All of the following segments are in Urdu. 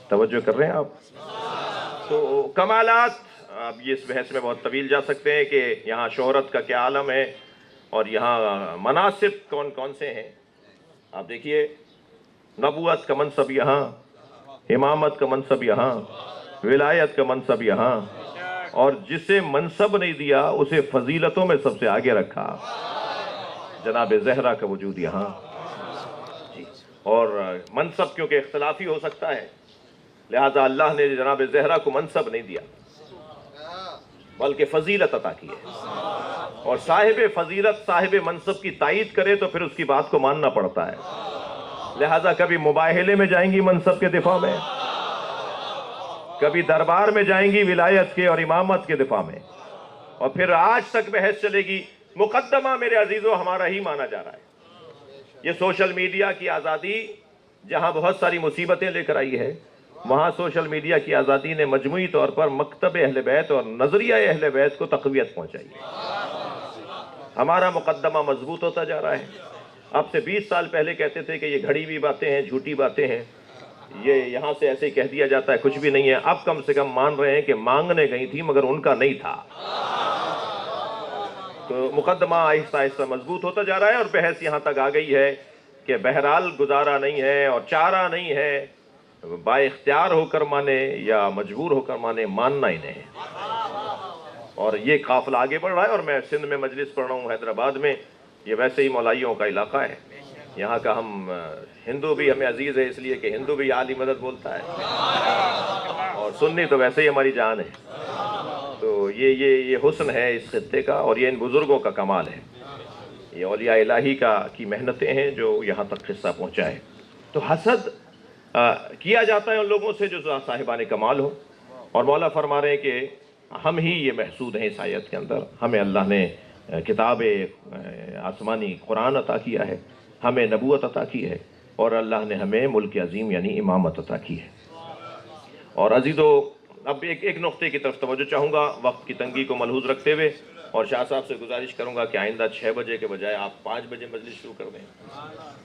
توجہ کر رہے ہیں آپ؟ تو کمالات، اب یہ اس بحث میں بہت طویل جا سکتے ہیں کہ یہاں شہرت کا کیا عالم ہے اور یہاں مناصب کون کون سے ہیں. آپ دیکھیے، نبوت کا منصب یہاں، امامت کا منصب یہاں، ولایت کا منصب یہاں، اور جسے منصب نہیں دیا اسے فضیلتوں میں سب سے آگے رکھا، جناب زہرا کا وجود یہاں. اور منصب کیونکہ اختلافی ہو سکتا ہے، لہذا اللہ نے جناب زہرا کو منصب نہیں دیا بلکہ فضیلت عطا کی ہے. اور صاحب فضیلت صاحب منصب کی تائید کرے تو پھر اس کی بات کو ماننا پڑتا ہے. لہذا کبھی مباہلے میں جائیں گی منصب کے دفاع میں، کبھی دربار میں جائیں گی ولایت کے اور امامت کے دفاع میں، اور پھر آج تک بحث چلے گی. مقدمہ میرے عزیزو ہمارا ہی مانا جا رہا ہے. یہ سوشل میڈیا کی آزادی جہاں بہت ساری مصیبتیں لے کر آئی ہے، وہاں سوشل میڈیا کی آزادی نے مجموعی طور پر مکتب اہل بیت اور نظریہ اہل بیت کو تقویت پہنچائی ہے. ہمارا مقدمہ مضبوط ہوتا جا رہا ہے. اب سے 20 سال پہلے کہتے تھے کہ یہ گھڑی ہوئی باتیں ہیں، جھوٹی باتیں ہیں، یہ یہاں سے ایسے ہی کہہ دیا جاتا ہے، کچھ بھی نہیں ہے. اب کم سے کم مان رہے ہیں کہ مانگنے گئی تھی مگر ان کا نہیں تھا. تو مقدمہ آہستہ آہستہ مضبوط ہوتا جا رہا ہے، اور بحث یہاں تک آ گئی ہے کہ بہرحال گزارا نہیں ہے اور چارہ نہیں ہے، با اختیار ہو کر مانے یا مجبور ہو کر مانے، ماننا ہی نہیں. اور یہ قافلہ آگے بڑھ رہا ہے. اور میں سندھ میں مجلس پڑھ رہا ہوں، حیدرآباد میں، یہ ویسے ہی مولائیوں کا علاقہ ہے. یہاں کا ہم ہندو بھی ہمیں عزیز ہے، اس لیے کہ ہندو بھی عالی مدد بولتا ہے، اور سنی تو ویسے ہی ہماری جان ہے. تو یہ حسن ہے اس خطے کا، اور یہ ان بزرگوں کا کمال ہے. یہ اولیاء الہی کی محنتیں ہیں جو یہاں تک قصہ پہنچا ہے. تو حسد کیا جاتا ہے ان لوگوں سے جو صاحبان کمال ہو. اور مولا فرما رہے ہیں کہ ہم ہی یہ محسود ہیں اس آیت کے اندر. ہمیں اللہ نے کتاب آسمانی قرآن عطا کیا ہے، ہمیں نبوت عطا کی ہے، اور اللہ نے ہمیں ملک عظیم یعنی امامت عطا کی ہے. اور عزیزو، اب ایک نقطے کی طرف توجہ چاہوں گا وقت کی تنگی کو ملحوظ رکھتے ہوئے، اور شاہ صاحب سے گزارش کروں گا کہ آئندہ 6 بجے کے بجائے آپ 5 بجے مجلس شروع کر دیں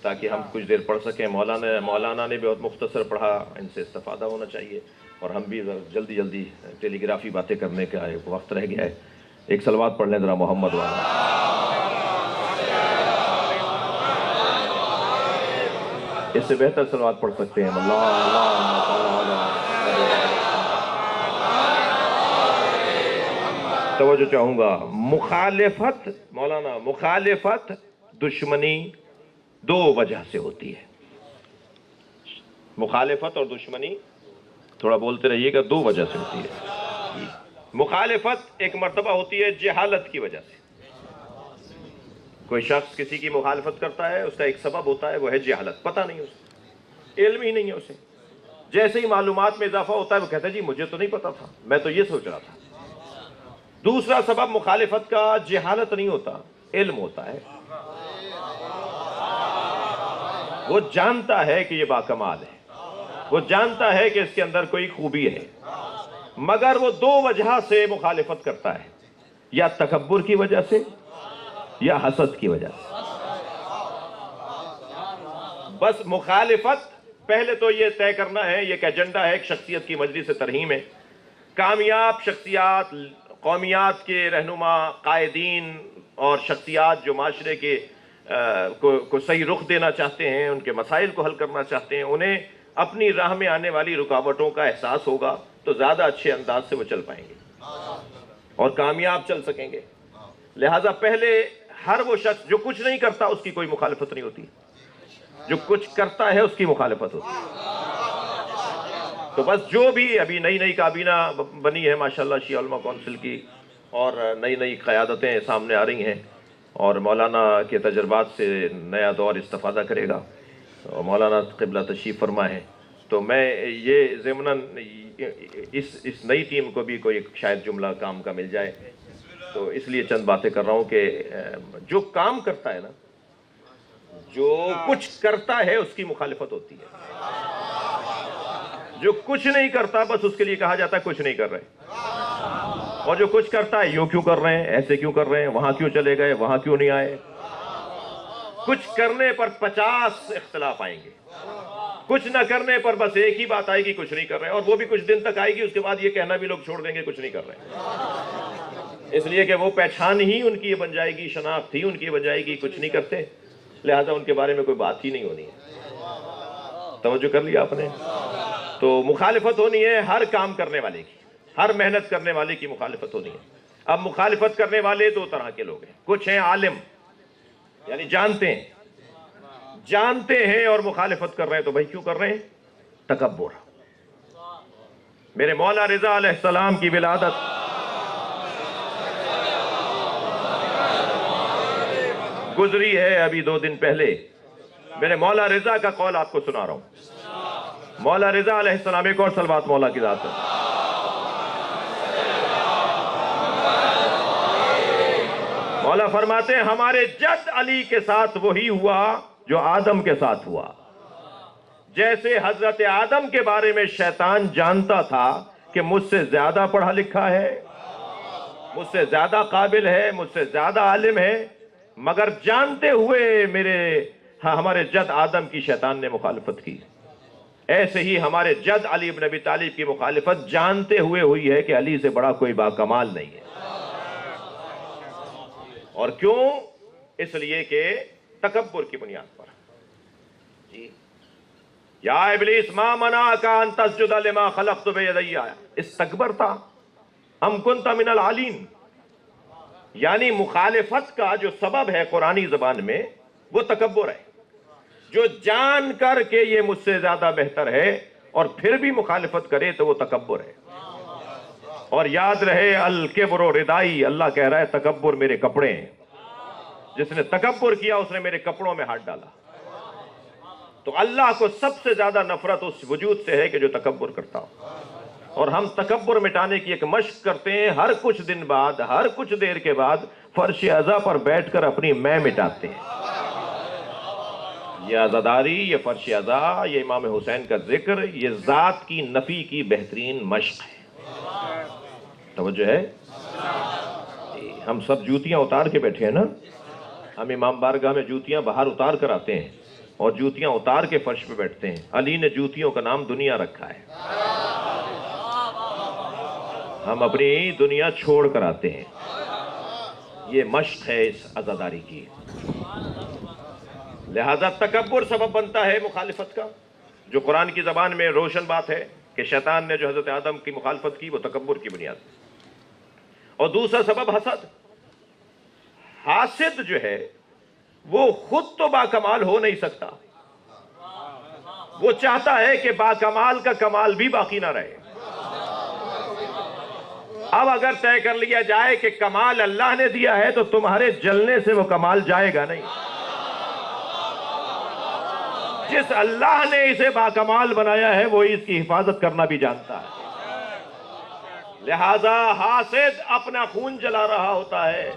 تاکہ ہم کچھ دیر پڑھ سکیں. مولانا نے بہت مختصر پڑھا، ان سے استفادہ ہونا چاہیے، اور ہم بھی جلدی ٹیلی گرافی باتیں کرنے کا ایک وقت رہ گیا ہے. ایک صلوات پڑھ لیں ذرا محمد والا. اس سے بہتر صلوات پڑھ سکتے ہیں. توجہ چاہوں گا. مخالفت، مولانا، مخالفت دشمنی 2 وجہ سے ہوتی ہے. مخالفت اور دشمنی، تھوڑا بولتے رہیے گا، 2 وجہ سے ہوتی ہے. مخالفت ایک مرتبہ ہوتی ہے جہالت کی وجہ سے. کوئی شخص کسی کی مخالفت کرتا ہے، اس کا ایک سبب ہوتا ہے، وہ ہے جہالت. پتہ نہیں اسے، علم ہی نہیں ہے اسے. جیسے ہی معلومات میں اضافہ ہوتا ہے وہ کہتا ہے جی مجھے تو نہیں پتا تھا، میں تو یہ سوچ رہا تھا. دوسرا سبب مخالفت کا جہالت نہیں ہوتا، علم ہوتا ہے. وہ جانتا ہے کہ یہ باکمال ہے، وہ جانتا ہے کہ اس کے اندر کوئی خوبی ہے، مگر وہ 2 وجہ سے مخالفت کرتا ہے، یا تکبر کی وجہ سے یا حسد کی وجہ سے. بس مخالفت، پہلے تو یہ طے کرنا ہے، یہ ایک ایجنڈا ہے، ایک شخصیت کی مجلس ترہیم ہے. کامیاب شخصیات، قومیات کے رہنما، قائدین اور شخصیات جو معاشرے کے کو صحیح رخ دینا چاہتے ہیں، ان کے مسائل کو حل کرنا چاہتے ہیں، انہیں اپنی راہ میں آنے والی رکاوٹوں کا احساس ہوگا تو زیادہ اچھے انداز سے وہ چل پائیں گے اور کامیاب چل سکیں گے. لہٰذا پہلے ہر وہ شخص جو کچھ نہیں کرتا اس کی کوئی مخالفت نہیں ہوتی، جو کچھ کرتا ہے اس کی مخالفت ہوتی ہے. تو بس جو بھی ابھی نئی کابینہ بنی ہے ماشاءاللہ شیعہ علماء کونسل کی، اور نئی قیادتیں سامنے آ رہی ہیں، اور مولانا کے تجربات سے نیا دور استفادہ کرے گا. مولانا قبلہ تشریف فرما ہے. تو میں یہ ضمناً اس نئی ٹیم کو بھی کوئی شاید جملہ کام کا مل جائے، تو اس لیے چند باتیں کر رہا ہوں کہ جو کام کرتا ہے نا، جو کچھ کرتا ہے اس کی مخالفت ہوتی ہے. جو کچھ نہیں کرتا بس اس کے لیے کہا جاتا ہے کچھ نہیں کر رہے. اور جو کچھ کرتا ہے یوں کیوں کر رہے ہیں، ایسے کیوں کر رہے ہیں، وہاں کیوں چلے گئے، وہاں کیوں نہیں آئے. کچھ کرنے پر 50 اختلاف آئیں گے، کچھ نہ کرنے پر بس ایک ہی بات آئے گی، کچھ نہیں کر رہے، اور وہ بھی کچھ دن تک آئے گی، اس کے بعد یہ کہنا بھی لوگ چھوڑ دیں گے کچھ نہیں کر رہے، اس لیے کہ وہ پہچان ہی ان کی بن جائے گی، شناخت ہی ان کی بن جائے گی، کچھ نہیں کرتے، لہذا ان کے بارے میں کوئی بات ہی نہیں ہونی ہے۔ توجہ کر لیا آپ نے؟ تو مخالفت ہونی ہے ہر کام کرنے والے کی، ہر محنت کرنے والے کی مخالفت ہونی ہے۔ اب مخالفت کرنے والے دو طرح کے لوگ ہیں، کچھ ہیں عالم، یعنی جانتے ہیں اور مخالفت کر رہے ہیں، تو بھائی کیوں کر رہے ہیں؟ تکبر۔ میرے مولا رضا علیہ السلام کی ولادت گزری ہے ابھی 2 دن پہلے، میرے مولا رضا کا قول آپ کو سنا رہا ہوں۔ مولا رضا علیہ السلام، ایک اور صلوات مولا کی ذات ہے۔ مولا فرماتے ہیں ہمارے جد علی کے ساتھ وہی ہوا جو آدم کے ساتھ ہوا۔ جیسے حضرت آدم کے بارے میں شیطان جانتا تھا کہ مجھ سے زیادہ پڑھا لکھا ہے، مجھ سے زیادہ قابل ہے، مجھ سے زیادہ عالم ہے، مگر جانتے ہوئے ہمارے جد آدم کی شیطان نے مخالفت کی، ایسے ہی ہمارے جد علی بن ابی طالب کی مخالفت جانتے ہوئے ہوئی ہے کہ علی سے بڑا کوئی باکمال نہیں ہے۔ اور کیوں؟ اس لیے کہ تکبر کی بنیاد پر۔ جی، یا ابلیس ما منعک ان تسجد لما خلقت بیدی استکبرت ام کنت من العالین، یعنی مخالفت کا جو سبب ہے قرآنی زبان میں وہ تکبر ہے۔ جو جان کر کے یہ مجھ سے زیادہ بہتر ہے اور پھر بھی مخالفت کرے تو وہ تکبر ہے۔ اور یاد رہے الکبر ردائی، اللہ کہہ رہا ہے تکبر میرے کپڑے ہیں، جس نے تکبر کیا اس نے میرے کپڑوں میں ہاتھ ڈالا۔ تو اللہ کو سب سے زیادہ نفرت اس وجود سے ہے کہ جو تکبر کرتا ہو، اور ہم تکبر مٹانے کی ایک مشق کرتے ہیں، ہر کچھ دن بعد، ہر کچھ دیر کے بعد فرش عزا پر بیٹھ کر اپنی میں مٹاتے ہیں۔ یہ عزاداری، یہ فرش عزا، یہ امام حسین کا ذکر، یہ ذات کی نفی کی بہترین مشق ہے۔ توجہ ہے؟ ہم سب جوتیاں اتار کے بیٹھے ہیں نا، ہم امام بارگاہ میں جوتیاں باہر اتار کر آتے ہیں اور جوتیاں اتار کے فرش پہ بیٹھتے ہیں۔ علی نے جوتیوں کا نام دنیا رکھا ہے، ہم اپنی دنیا چھوڑ کر آتے ہیں۔ یہ مشق ہے اس عزاداری کی۔ لہذا تکبر سبب بنتا ہے مخالفت کا، جو قرآن کی زبان میں روشن بات ہے کہ شیطان نے جو حضرت آدم کی مخالفت کی وہ تکبر کی بنیاد۔ اور دوسرا سبب حسد۔ حاسد جو ہے وہ خود تو باکمال ہو نہیں سکتا، وہ چاہتا ہے کہ باکمال کا کمال بھی باقی نہ رہے۔ اب اگر طے کر لیا جائے کہ کمال اللہ نے دیا ہے تو تمہارے جلنے سے وہ کمال جائے گا نہیں۔ جس اللہ نے اسے باکمال بنایا ہے وہی اس کی حفاظت کرنا بھی جانتا ہے۔ لہذا حاسد اپنا خون جلا رہا ہوتا ہے،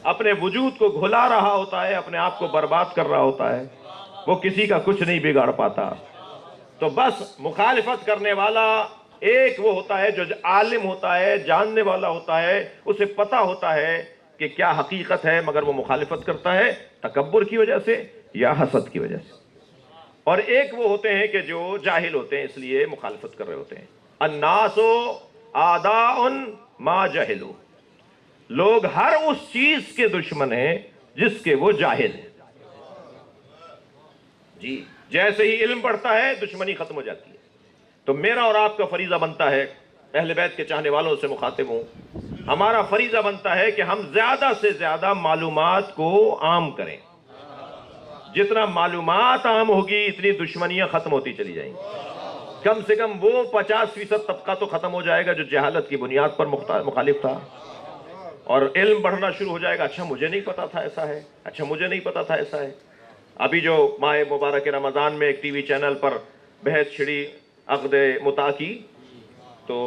اپنے وجود کو گھلا رہا ہوتا ہے، اپنے آپ کو برباد کر رہا ہوتا ہے، وہ کسی کا کچھ نہیں بگاڑ پاتا۔ تو بس مخالفت کرنے والا ایک وہ ہوتا ہے جو عالم ہوتا ہے، جاننے والا ہوتا ہے، اسے پتا ہوتا ہے کہ کیا حقیقت ہے، مگر وہ مخالفت کرتا ہے تکبر کی وجہ سے یا حسد کی وجہ سے۔ اور ایک وہ ہوتے ہیں کہ جو جاہل ہوتے ہیں اس لیے مخالفت کر رہے ہوتے ہیں۔ الناس اعداء ما جہلوا، لوگ ہر اس چیز کے دشمن ہیں جس کے وہ جاہل ہیں۔ جی، جیسے ہی علم بڑھتا ہے دشمنی ختم ہو جاتی ہے۔ تو میرا اور آپ کا فریضہ بنتا ہے، اہل بیت کے چاہنے والوں سے مخاطب ہوں، ہمارا فریضہ بنتا ہے کہ ہم زیادہ سے زیادہ معلومات کو عام کریں۔ جتنا معلومات عام ہوگی اتنی دشمنیاں ختم ہوتی چلی جائیں گی۔ کم سے کم وہ 50% طبقہ تو ختم ہو جائے گا جو جہالت کی بنیاد پر مخالف تھا، اور علم بڑھنا شروع ہو جائے گا۔ اچھا مجھے نہیں پتا تھا ایسا ہے، اچھا مجھے نہیں پتا تھا ایسا ہے۔ ابھی جو ماہ مبارک رمضان میں ایک ٹی وی چینل پر بحث چھڑی عقد متع کی، تو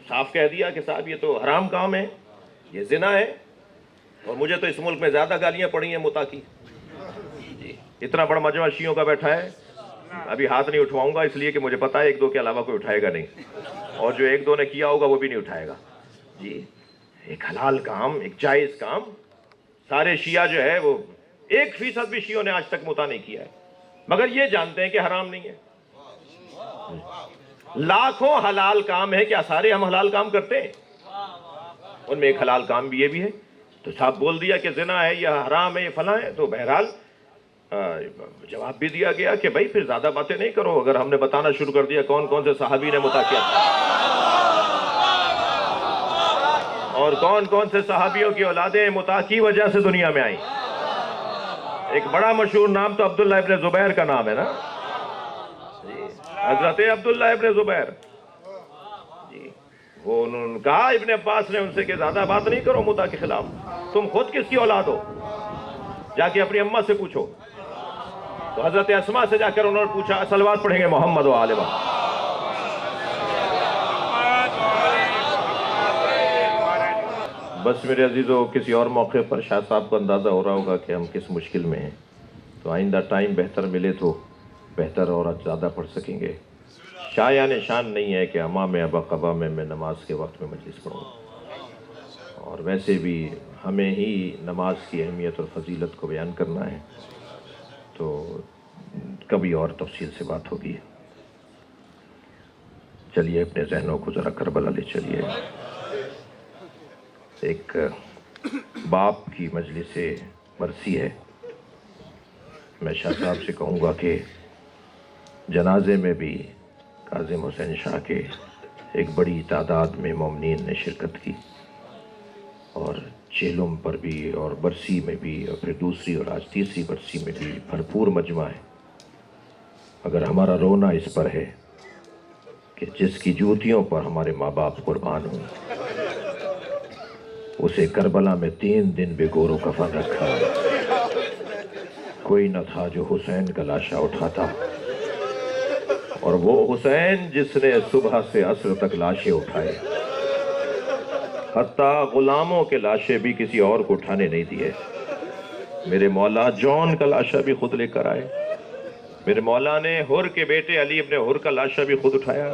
صاف کہہ دیا کہ صاحب یہ تو حرام کام ہے، یہ زنا ہے، اور مجھے تو اس ملک میں زیادہ گالیاں پڑی ہیں متع کی۔ جی، اتنا بڑا مجمع شیعوں کا بیٹھا ہے، ابھی ہاتھ نہیں اٹھواؤں گا اس لیے کہ مجھے پتا ہے 1-2 کے علاوہ کوئی اٹھائے گا نہیں، اور جو 1-2 نے کیا ہوگا وہ بھی نہیں اٹھائے گا۔ جی، ایک حلال کام، ایک جائز کام، سارے شیعہ جو ہے وہ 1% بھی شیعوں نے آج تک متع نہیں کیا ہے، مگر یہ جانتے ہیں کہ حرام نہیں ہے۔ لاکھوں حلال کام ہے، کیا سارے ہم حلال کام کرتے ہیں؟ ان میں ایک حلال کام بھی یہ بھی ہے. تو صاحب بول دیا کہ زنا ہے، یہ حرام ہے، یہ فلاں ہے، تو بہرحال جواب بھی دیا گیا کہ بھائی پھر زیادہ باتیں نہیں کرو. اگر ہم نے بتانا شروع کر دیا کون کون سے صحابی نے مطاع کیا اور کون کون سے صحابیوں کی اولادیں مطاع کی وجہ سے دنیا میں آئیں. ایک بڑا مشہور نام تو عبداللہ ابن زبیر کا نام ہے نا، حضرت عبداللہ ابن زبیر. جی وہ انہوں نے کہا ابن عباس نے ان سے کہ زیادہ بات نہیں کرو مطاع کے خلاف، تم خود کس کی اولاد ہو، جا کے اپنی اماں سے پوچھو. تو حضرت اسماء سے جا کر انہوں نے پوچھا، صلوات پڑھیں گے محمد و آل محمد. بس میرے عزیزو، کسی اور موقع پر شاہ صاحب کو اندازہ ہو رہا ہوگا کہ ہم کس مشکل میں ہیں، تو آئندہ ٹائم بہتر ملے تو بہتر اور زیادہ پڑھ سکیں گے. شایان شان نہیں ہے کہ امام ابا قبا میں نماز کے وقت میں مجلس پڑھوں، اور ویسے بھی ہمیں ہی نماز کی اہمیت اور فضیلت کو بیان کرنا ہے، تو کبھی اور تفصیل سے بات ہوگی. چلیے اپنے ذہنوں کو ذرا کربلا لے چلیے. ایک باپ کی مجلس برسی ہے. میں شاہ صاحب سے کہوں گا کہ جنازے میں بھی کاظم حسین شاہ کے ایک بڑی تعداد میں مومنین نے شرکت کی، اور چیلم پر بھی اور برسی میں بھی، اور پھر دوسری اور آج تیسری برسی میں بھی بھرپور مجمع ہے. اگر ہمارا رونا اس پر ہے کہ جس کی جوتیوں پر ہمارے ماں باپ قربان ہوں، اسے کربلا میں 3 دن بے گور و کفن رکھا، کوئی نہ تھا جو حسین کا لاشا اٹھاتا، اور وہ حسین جس نے صبح سے عصر تک لاشیں اٹھائے، حتیٰ غلاموں کے لاشیں بھی کسی اور کو اٹھانے نہیں دیے. میرے مولا جون کا لاشا بھی خود لے کر آئے، میرے مولا نے حر کے بیٹے علی ابن حر کا لاشا بھی خود اٹھایا.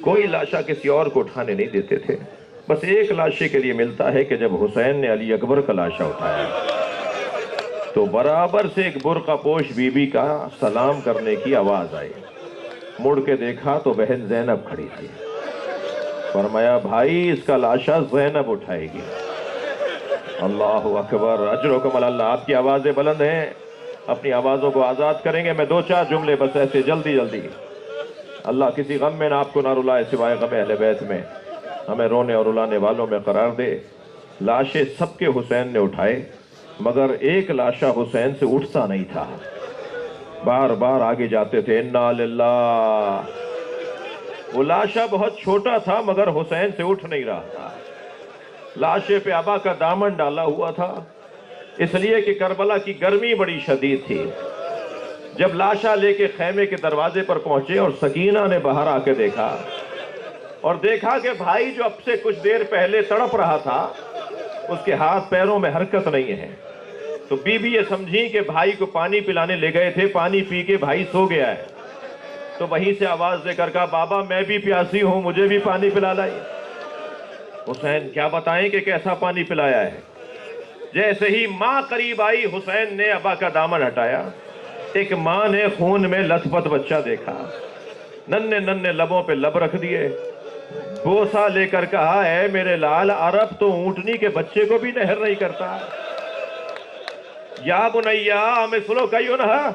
کوئی لاشا کسی اور کو اٹھانے نہیں دیتے تھے. بس ایک لاشے کے لیے ملتا ہے کہ جب حسین نے علی اکبر کا لاشا اٹھایا تو برابر سے ایک برقع پوش بی بی کا سلام کرنے کی آواز آئی. مڑ کے دیکھا تو بہن زینب کھڑی تھی. فرمایا بھائی اس کا لاشا زینب اٹھائے گی. اللہ اکبر، اجرکم اللہ. آپ کی آوازیں بلند ہیں، اپنی آوازوں کو آزاد کریں گے. میں 2-4 جملے بس ایسے جلدی جلدی. اللہ کسی غم میں نہ آپ کو نہ رلائے سوائے غم اہل بیت میں. ہمیں رونے اور رلانے والوں میں قرار دے. لاشیں سب کے حسین نے اٹھائے، مگر ایک لاشا حسین سے اٹھتا نہیں تھا. بار بار آگے جاتے تھے، انا للہ. وہ لاشا بہت چھوٹا تھا مگر حسین سے اٹھ نہیں رہا تھا. لاشے پہ آبا کا دامن ڈالا ہوا تھا، اس لیے کہ کربلا کی گرمی بڑی شدید تھی. جب لاشا لے کے خیمے کے دروازے پر پہنچے اور سکینہ نے باہر آ کے دیکھا، اور دیکھا کہ بھائی جو اب سے کچھ دیر پہلے تڑپ رہا تھا اس کے ہاتھ پیروں میں حرکت نہیں ہے، تو بی بی یہ سمجھی کہ بھائی کو پانی پلانے لے گئے تھے، پانی پی کے بھائی سو گیا ہے. تو وہیں سے آواز دے کر کہا بابا میں بھی پیاسی ہوں، مجھے بھی پانی پلا لائی. حسین کیا بتائیں کہ کیسا پانی پلایا ہے. جیسے ہی ماں قریب آئی، حسین نے ابا کا دامن ہٹایا. ایک ماں نے خون میں لت پت بچہ دیکھا، ننھے ننھے لبوں پہ لب رکھ دیے، بوسا لے کر کہا اے میرے لال، عرب تو اونٹنی کے بچے کو بھی نہر نہیں کرتا. یا بنیا مثلو کیونہا،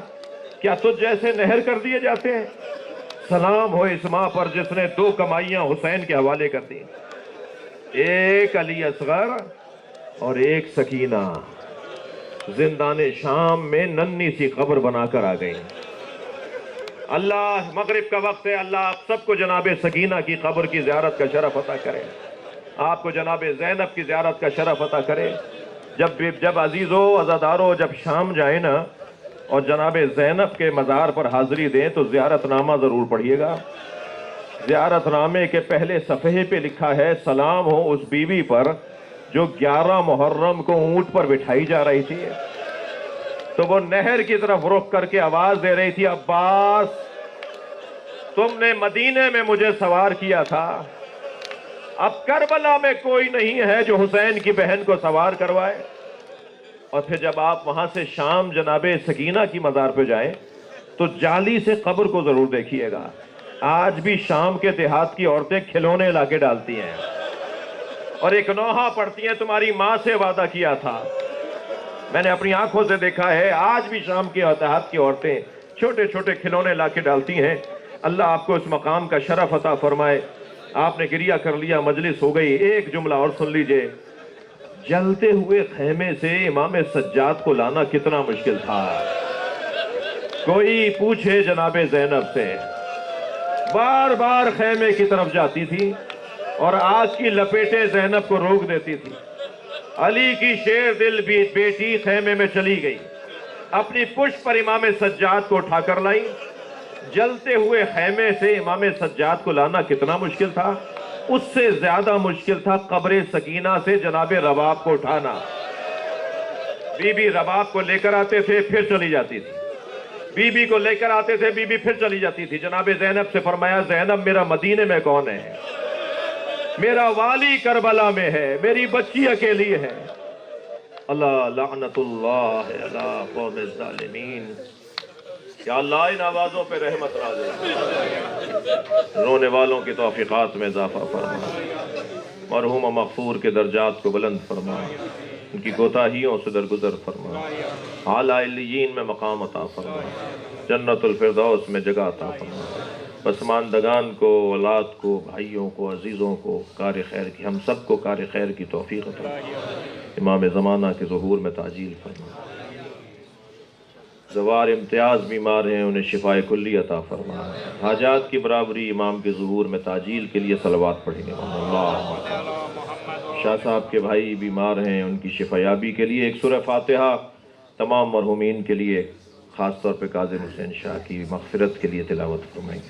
کیا تجھ جیسے نہر کر دیے جاتے ہیں؟ سلام ہو اس ماں پر جس نے 2 کمائیاں حسین کے حوالے کر دی، ایک علی اصغر اور ایک سکینہ. زندان شام میں ننھی سی قبر بنا کر آ گئی. اللہ مغرب کا وقت ہے، اللہ آپ سب کو جناب سکینہ کی قبر کی زیارت کا شرف عطا کرے، آپ کو جناب زینب کی زیارت کا شرف عطا کرے. جب عزیزو عزادارو جب شام جائیں نا اور جناب زینب کے مزار پر حاضری دیں تو زیارت نامہ ضرور پڑھیے گا. زیارت نامے کے پہلے صفحے پہ لکھا ہے سلام ہو اس بیوی پر جو 11 محرم کو اونٹ پر بٹھائی جا رہی تھی، تو وہ نہر کی طرف رخ کر کے آواز دے رہی تھی عباس تم نے مدینے میں مجھے سوار کیا تھا، اب کربلا میں کوئی نہیں ہے جو حسین کی بہن کو سوار کروائے. اور پھر جب آپ وہاں سے شام جناب سکینہ کی مزار پہ جائیں تو جالی سے قبر کو ضرور دیکھیے گا. آج بھی شام کے دیہات کی عورتیں کھلونے لا کے ڈالتی ہیں اور ایک نوحہ پڑھتی ہیں تمہاری ماں سے وعدہ کیا تھا. میں نے اپنی آنکھوں سے دیکھا ہے آج بھی شام کے دیہات کی عورتیں چھوٹے چھوٹے کھلونے لا کے ڈالتی ہیں. اللہ آپ کو اس مقام کا شرف عطا فرمائے. آپ نے گریہ کر لیا, مجلس ہو گئی. ایک جملہ اور سن لیجئے, جلتے ہوئے خیمے سے امام سجاد کو لانا کتنا مشکل تھا. کوئی پوچھے جناب زینب سے, بار بار خیمے کی طرف جاتی تھی اور آگ کی لپیٹیں زینب کو روک دیتی تھی. علی کی شیر دل بیٹی خیمے میں چلی گئی, اپنی پشت پر امام سجاد کو اٹھا کر لائی. جلتے ہوئے خیمے سے امام سجاد کو لانا کتنا مشکل تھا, اس سے زیادہ مشکل تھا قبر سکینہ سے جناب رباب کو اٹھانا. بی بی رباب کو لے کر آتے تھے پھر چلی جاتی تھی, بی بی کو لے کر آتے تھے, بی بی پھر چلی جاتی تھی. جناب زینب سے فرمایا زینب میرا مدینے میں کون ہے, میرا والی کربلا میں ہے, میری بچی اکیلی ہے. اللہ لعنت اللہ علی قوم الظالمین. یا اللہ ان آوازوں پہ رحمت نازل, رونے والوں کی توفیقات میں اضافہ فرما, مرحوم و مغفور کے درجات کو بلند فرما, ان کی کوتاہیوں سے درگزر فرما, اعلیٰ علیین میں مقام عطا فرما, جنت الفردوس میں جگہ عطا فرما. پسماندگان کو, اولاد کو, بھائیوں کو, عزیزوں کو کار خیر کی, ہم سب کو کار خیر کی توفیق عطا فرما. امام زمانہ کے ظہور میں تعجیل فرما. زوار امتیاز بیمار ہیں, انہیں شفائے کلی عطا فرما. حاجات کی برابری امام کے ظہور میں تعجیل کے لیے صلوات پڑھیں گے. شاہ صاحب کے بھائی بیمار ہیں, ان کی شفا یابی کے لیے ایک سورہ فاتحہ تمام مرحومین کے لیے, خاص طور پہ کاظم حسین شاہ کی مغفرت کے لیے تلاوت فرمائیں.